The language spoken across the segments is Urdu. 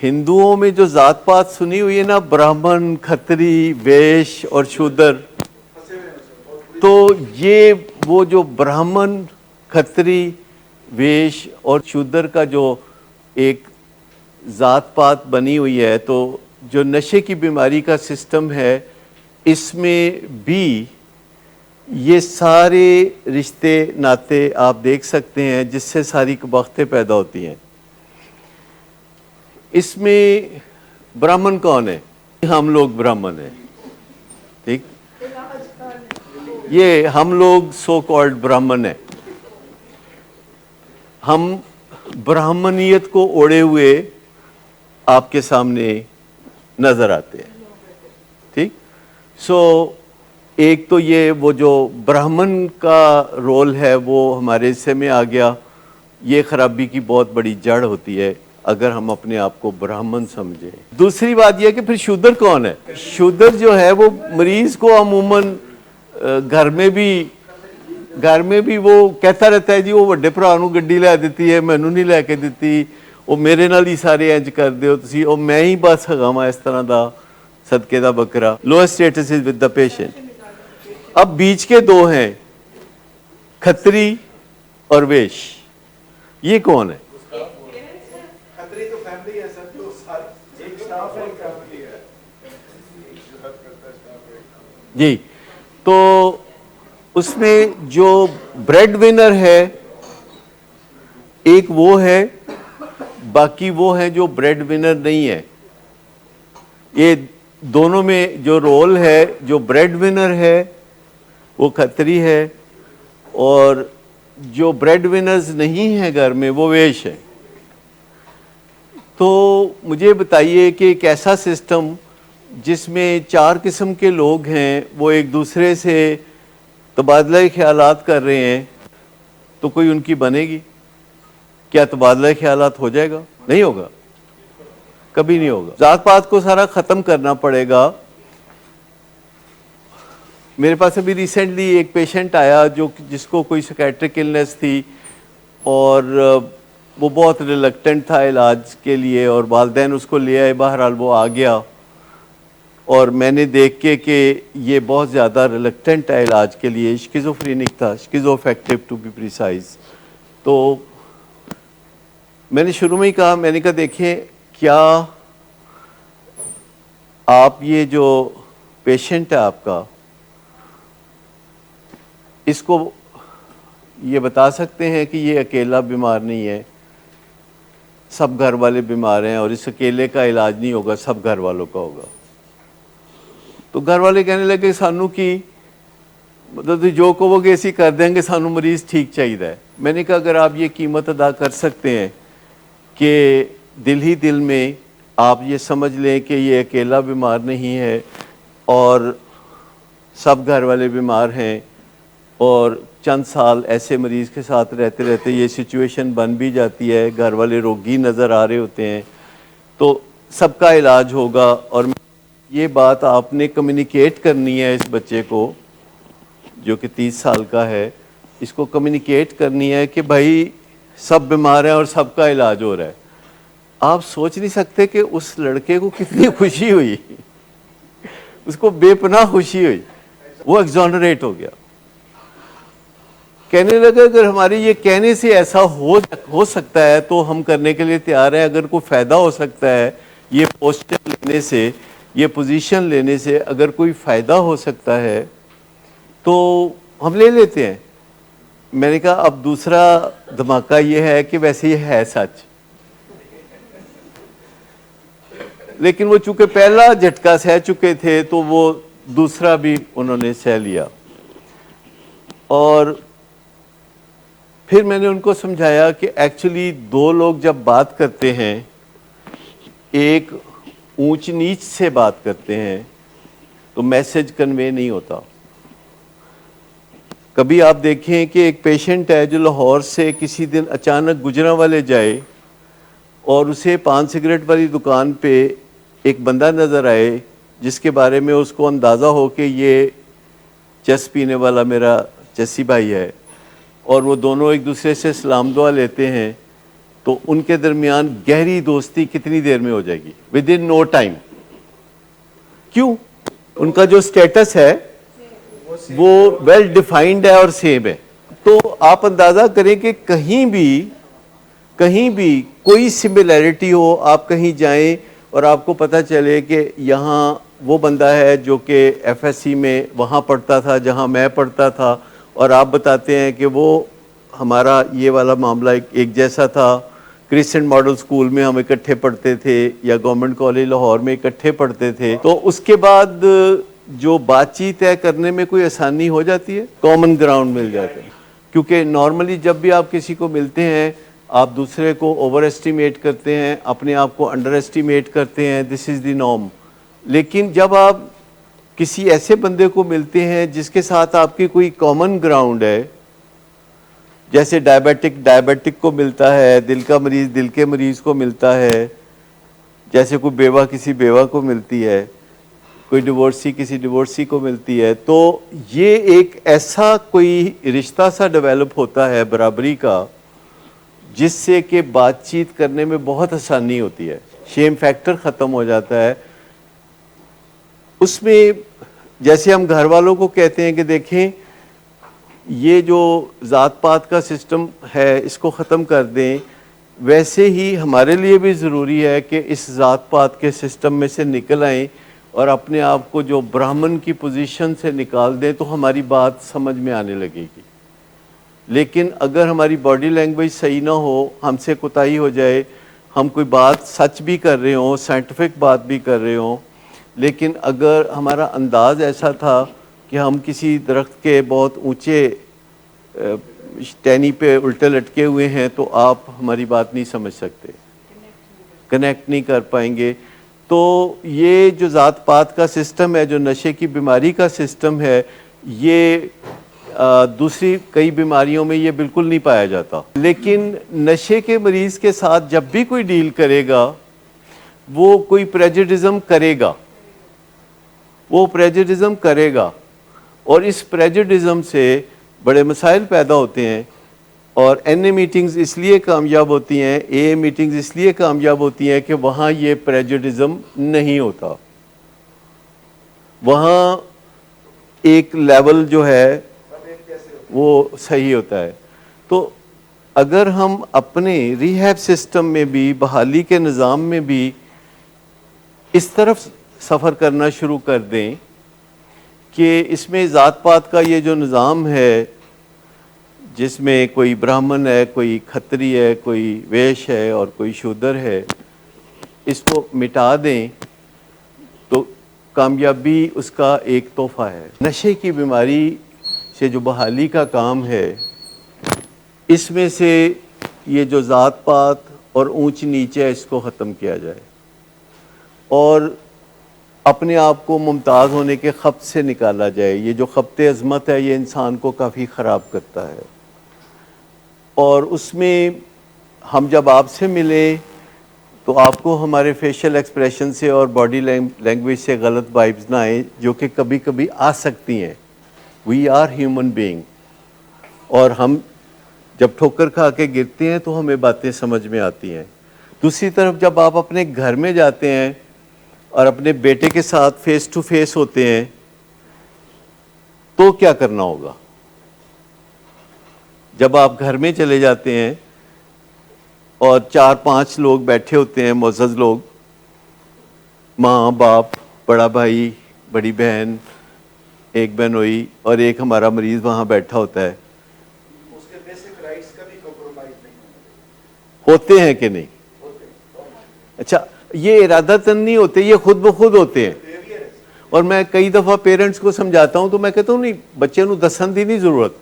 ہندوؤں میں جو ذات پات سنی ہوئی ہے نا، براہمن، کھتری، ویش اور شودر، تو یہ وہ جو براہمن، کھتری، ویش اور شودر کا جو ایک ذات پات بنی ہوئی ہے، تو جو نشے کی بیماری کا سسٹم ہے، اس میں بھی یہ سارے رشتے ناتے آپ دیکھ سکتے ہیں جس سے ساری کباختیں پیدا ہوتی ہیں۔ اس میں براہمن کون ہے؟ ہم لوگ براہمن ہیں، ٹھیک؟ یہ ہم لوگ سو کالڈ براہمن ہیں، ہم براہمنیت کو اوڑے ہوئے آپ کے سامنے نظر آتے ہیں، ٹھیک؟ سو ایک تو یہ وہ جو براہمن کا رول ہے وہ ہمارے حصے میں آ گیا، یہ خرابی کی بہت بڑی جڑ ہوتی ہے اگر ہم اپنے آپ کو براہمن سمجھیں۔ دوسری بات یہ کہ پھر شودر کون ہے؟ شودر جو ہے وہ مریض کو عموماً گھر میں بھی وہ کہتا رہتا ہے جی وہ بڑے بھرا نوں گڈی لے دیتی ہے، مینوں نہیں لے کے دیتی، وہ میرے نال ہی سارے انج کر دیو تسی، اور میں ہی بس ہگاواں اس طرح دا صدقے دا بکرا۔ Lower status is with the patient. اب بیچ کے دو ہیں، کھتری اور ویش، یہ کون ہے؟ جی، تو اس میں جو بریڈ ونر ہے ایک وہ ہے، باقی وہ ہیں جو بریڈ ونر نہیں ہے۔ یہ دونوں میں جو رول ہے، جو بریڈ ونر ہے وہ کھتری ہے، اور جو بریڈ ونرز نہیں ہیں گھر میں وہ ویش ہے۔ تو مجھے بتائیے کہ ایک ایسا سسٹم جس میں 4 قسم کے لوگ ہیں، وہ ایک دوسرے سے تبادلہ خیالات کر رہے ہیں، تو کوئی ان کی بنے گی؟ کیا تبادلہ خیالات ہو جائے گا؟ نہیں ہوگا، کبھی نہیں ہوگا۔ ذات پات کو سارا ختم کرنا پڑے گا۔ میرے پاس ابھی ریسنٹلی ایک پیشنٹ آیا جس کو کوئی سائکیٹرک النس تھی، اور وہ بہت ریلکٹنٹ تھا علاج کے لیے، اور والدین اس کو لے آئے، بہرحال وہ آ گیا، اور میں نے دیکھ کے کہ یہ بہت زیادہ ریلکٹنٹ ہے علاج کے لیے، اسکیزوفرینک تھا، اسکیزو افیکٹو ٹو بی پریسائز۔ تو میں نے شروع میں ہی کہا، میں نے کہا دیکھیں کیا آپ یہ جو پیشنٹ ہے آپ کا، اس کو یہ بتا سکتے ہیں کہ یہ اکیلا بیمار نہیں ہے، سب گھر والے بیمار ہیں، اور اس اکیلے کا علاج نہیں ہوگا، سب گھر والوں کا ہوگا؟ تو گھر والے کہنے لگے سانو کی مطلب جو کہو گے اسی کر دیں گے، سانو مریض ٹھیک چاہیے ہے۔ میں نے کہا اگر آپ یہ قیمت ادا کر سکتے ہیں کہ دل ہی دل میں آپ یہ سمجھ لیں کہ یہ اکیلا بیمار نہیں ہے اور سب گھر والے بیمار ہیں، اور چند سال ایسے مریض کے ساتھ رہتے رہتے یہ سچویشن بن بھی جاتی ہے، گھر والے روگی نظر آ رہے ہوتے ہیں، تو سب کا علاج ہوگا۔ اور یہ بات آپ نے کمیونیکیٹ کرنی ہے اس بچے کو جو کہ 30 سال کا ہے، اس کو کمیونیکیٹ کرنی ہے کہ بھائی سب بیمار ہیں اور سب کا علاج ہو رہا ہے۔ آپ سوچ نہیں سکتے کہ اس لڑکے کو کتنی خوشی ہوئی، اس کو بے پناہ خوشی ہوئی، وہ ایگزونریٹ ہو گیا۔ کہنے لگا اگر ہمارے یہ کہنے سے ایسا ہو سکتا ہے تو ہم کرنے کے لیے تیار ہیں، اگر کوئی فائدہ ہو سکتا ہے یہ پوسٹر لینے سے، یہ پوزیشن لینے سے، اگر کوئی فائدہ ہو سکتا ہے تو ہم لے لیتے ہیں۔ میں نے کہا اب دوسرا دھماکہ یہ ہے کہ ویسے یہ ہے سچ، لیکن وہ چونکہ پہلا جھٹکا سہ چکے تھے تو وہ دوسرا بھی انہوں نے سہ لیا۔ اور پھر میں نے ان کو سمجھایا کہ ایکچولی 2 لوگ جب بات کرتے ہیں، ایک اونچ نیچ سے بات کرتے ہیں تو میسج کنوے نہیں ہوتا۔ کبھی آپ دیکھیں کہ ایک پیشنٹ ہے جو لاہور سے کسی دن اچانک گجرانوالے جائے، اور اسے پان سگریٹ والی دکان پہ ایک بندہ نظر آئے جس کے بارے میں اس کو اندازہ ہو کہ یہ چس پینے والا میرا چسی بھائی ہے، اور وہ دونوں ایک دوسرے سے سلام دعا لیتے ہیں، تو ان کے درمیان گہری دوستی کتنی دیر میں ہو جائے گی؟ Within no time. کیوں؟ ان کا جو سٹیٹس ہے وہ ویل ڈیفائنڈ ہے اور سیم ہے. تو آپ اندازہ کریں کہ کہیں بھی کوئی سملیرٹی ہو، آپ کہیں جائیں اور آپ کو پتہ چلے کہ یہاں وہ بندہ ہے جو کہ ایف ایس سی میں وہاں پڑھتا تھا جہاں میں پڑھتا تھا، اور آپ بتاتے ہیں کہ وہ ہمارا یہ والا معاملہ ایک جیسا تھا، کرسچن ماڈل سکول میں ہم اکٹھے پڑھتے تھے یا گورنمنٹ کالج لاہور میں اکٹھے پڑھتے تھے، تو اس کے بعد جو بات چیت طے کرنے میں کوئی آسانی ہو جاتی ہے، کامن گراؤنڈ مل جاتا ہے. کیونکہ نارملی جب بھی آپ کسی کو ملتے ہیں آپ دوسرے کو اوور ایسٹیمیٹ کرتے ہیں، اپنے آپ کو انڈر ایسٹیمیٹ کرتے ہیں، دس از دی نارم. لیکن جب آپ کسی ایسے بندے کو ملتے ہیں جس کے ساتھ آپ کی کوئی کامن گراؤنڈ ہے، جیسے ڈائبیٹک کو ملتا ہے، دل کا مریض دل کے مریض کو ملتا ہے، جیسے کوئی بیوہ کسی بیوہ کو ملتی ہے، کوئی ڈیورسی کسی ڈیورسی کو ملتی ہے، تو یہ ایک ایسا کوئی رشتہ سا ڈیولپ ہوتا ہے برابری کا، جس سے کہ بات چیت کرنے میں بہت آسانی ہوتی ہے، شیم فیکٹر ختم ہو جاتا ہے. اس میں جیسے ہم گھر والوں کو کہتے ہیں کہ دیکھیں یہ جو ذات پات کا سسٹم ہے اس کو ختم کر دیں، ویسے ہی ہمارے لیے بھی ضروری ہے کہ اس ذات پات کے سسٹم میں سے نکل آئیں اور اپنے آپ کو جو برہمن کی پوزیشن سے نکال دیں تو ہماری بات سمجھ میں آنے لگے گی. لیکن اگر ہماری باڈی لینگویج صحیح نہ ہو، ہم سے کوتاہی ہو جائے، ہم کوئی بات سچ بھی کر رہے ہوں، سائنٹیفک بات بھی کر رہے ہوں، لیکن اگر ہمارا انداز ایسا تھا کہ ہم کسی درخت کے بہت اونچے ٹہنی پہ الٹے لٹکے ہوئے ہیں تو آپ ہماری بات نہیں سمجھ سکتے، کنیکٹ نہیں کر پائیں گے. تو یہ جو ذات پات کا سسٹم ہے، جو نشے کی بیماری کا سسٹم ہے، یہ دوسری کئی بیماریوں میں یہ بالکل نہیں پایا جاتا. لیکن نشے کے مریض کے ساتھ جب بھی کوئی ڈیل کرے گا وہ کوئی پریجڈزم کرے گا اور اس پریجڈزم سے بڑے مسائل پیدا ہوتے ہیں. اور این اے میٹنگز اس لیے کامیاب ہوتی ہیں، اے اے میٹنگز اس لیے کامیاب ہوتی ہیں کہ وہاں یہ پریجڈزم نہیں ہوتا، وہاں ایک لیول جو ہے وہ صحیح ہوتا ہے. تو اگر ہم اپنے ریہیب سسٹم میں بھی، بحالی کے نظام میں بھی اس طرف سفر کرنا شروع کر دیں کہ اس میں ذات پات کا یہ جو نظام ہے جس میں کوئی برہمن ہے، کوئی کھتری ہے، کوئی ویش ہے اور کوئی شودر ہے، اس کو مٹا دیں تو کامیابی اس کا ایک تحفہ ہے. نشے کی بیماری سے جو بحالی کا کام ہے، اس میں سے یہ جو ذات پات اور اونچ نیچ ہے اس کو ختم کیا جائے اور اپنے آپ کو ممتاز ہونے کے خبت سے نکالا جائے. یہ جو خبت عظمت ہے یہ انسان کو کافی خراب کرتا ہے. اور اس میں ہم جب آپ سے ملیں تو آپ کو ہمارے فیشل ایکسپریشن سے اور باڈی لینگویج سے غلط وائبز نہ آئیں، جو کہ کبھی کبھی آ سکتی ہیں. وی آر ہیومن بینگ، اور ہم جب ٹھوکر کھا کے گرتے ہیں تو ہمیں باتیں سمجھ میں آتی ہیں. دوسری طرف جب آپ اپنے گھر میں جاتے ہیں اور اپنے بیٹے کے ساتھ فیس ٹو فیس ہوتے ہیں تو کیا کرنا ہوگا؟ جب آپ گھر میں چلے جاتے ہیں اور 4-5 لوگ بیٹھے ہوتے ہیں، معزز لوگ، ماں باپ، بڑا بھائی، بڑی بہن، ایک بہنوئی اور ایک ہمارا مریض وہاں بیٹھا ہوتا ہے، اس کے بیسک رائٹس کا بھی کمپرومائز نہیں ہوتے ہیں کہ نہیں؟ اچھا، یہ ارادتاً نہیں ہوتے، یہ خود بخود ہوتے ہیں. اور میں کئی دفعہ پیرنٹس کو سمجھاتا ہوں تو میں کہتا ہوں نہیں، بچے نو دسن دی نہیں ضرورت،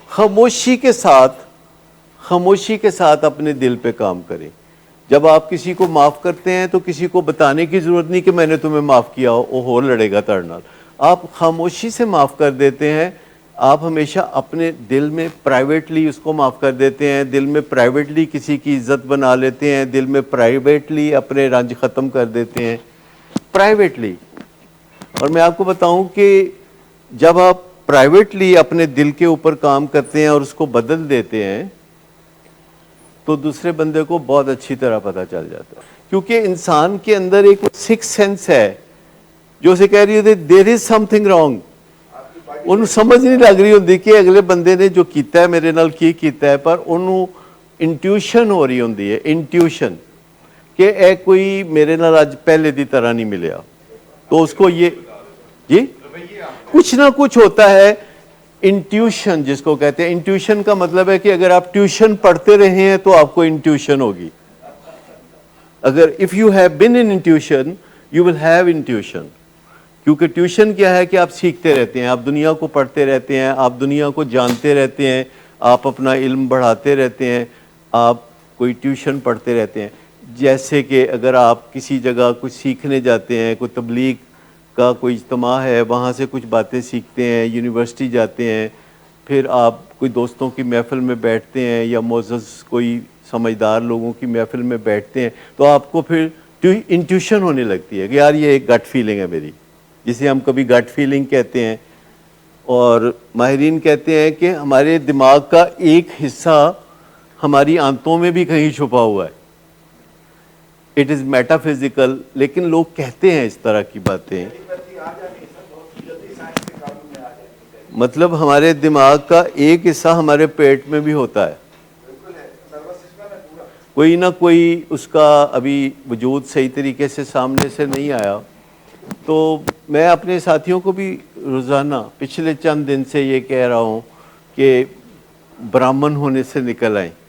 خاموشی کے ساتھ اپنے دل پہ کام کریں. جب آپ کسی کو معاف کرتے ہیں تو کسی کو بتانے کی ضرورت نہیں کہ میں نے تمہیں معاف کیا ہو لڑے گا تڑ نال. آپ خاموشی سے معاف کر دیتے ہیں. آپ ہمیشہ اپنے دل میں پرائیویٹلی اس کو معاف کر دیتے ہیں، دل میں پرائیویٹلی کسی کی عزت بنا لیتے ہیں، دل میں پرائیویٹلی اپنے رنج ختم کر دیتے ہیں، پرائیویٹلی. اور میں آپ کو بتاؤں کہ جب آپ پرائیویٹلی اپنے دل کے اوپر کام کرتے ہیں اور اس کو بدل دیتے ہیں تو دوسرے بندے کو بہت اچھی طرح پتہ چل جاتا ہے، کیونکہ انسان کے اندر ایک سکس سینس ہے جو اسے کہہ رہی ہوتی دیر از سم تھنگ رانگ. انہوں سمجھ نہیں لگ رہی ہوتی کہ اگلے بندے نے جو کیتا ہے میرے نال کی کیتا ہے، پر انہوں انٹیوشن ہو رہی ہوتی ہے، انٹیوشن کہ اے کوئی میرے نال اج پہلے دی طرح نہیں ملیا. تو اس کو یہ جی کچھ نہ کچھ ہوتا ہے. انٹیوشن جس کو کہتے ہیں، انٹیوشن کا مطلب ہے کہ اگر آپ ٹیوشن پڑھتے رہے ہیں تو آپ کو انٹیوشن ہوگی. اگر if you have been in intuition you will have intuition. کیونکہ ٹیوشن کیا ہے کہ آپ سیکھتے رہتے ہیں، آپ دنیا کو پڑھتے رہتے ہیں، آپ دنیا کو جانتے رہتے ہیں، آپ اپنا علم بڑھاتے رہتے ہیں، آپ کوئی ٹیوشن پڑھتے رہتے ہیں. جیسے کہ اگر آپ کسی جگہ کچھ سیکھنے جاتے ہیں، کوئی تبلیغ کا کوئی اجتماع ہے، وہاں سے کچھ باتیں سیکھتے ہیں، یونیورسٹی جاتے ہیں، پھر آپ کوئی دوستوں کی محفل میں بیٹھتے ہیں یا معزز کوئی سمجھدار لوگوں کی محفل میں بیٹھتے ہیں، تو آپ کو پھر انٹیوشن ہونے لگتی ہے کہ یار یہ ایک گٹ فیلنگ ہے میری، جسے ہم کبھی گٹ فیلنگ کہتے ہیں. اور ماہرین کہتے ہیں کہ ہمارے دماغ کا ایک حصہ ہماری آنتوں میں بھی کہیں چھپا ہوا ہے. اٹ از میٹا فزیکل، لیکن لوگ کہتے ہیں اس طرح کی باتیں. ٹیلیپیتھی آ جانی سر بہت جلدی سائنس کے قابو میں آ جائے. مطلب ہمارے دماغ کا ایک حصہ ہمارے پیٹ میں بھی ہوتا ہے، بالکل ہے، نروس سسٹم ہے پورا. کوئی نہ کوئی اس کا ابھی وجود صحیح طریقے سے سامنے سے نہیں آیا. تو میں اپنے ساتھیوں کو بھی روزانہ پچھلے چند دن سے یہ کہہ رہا ہوں کہ برہمن ہونے سے نکل آئیں.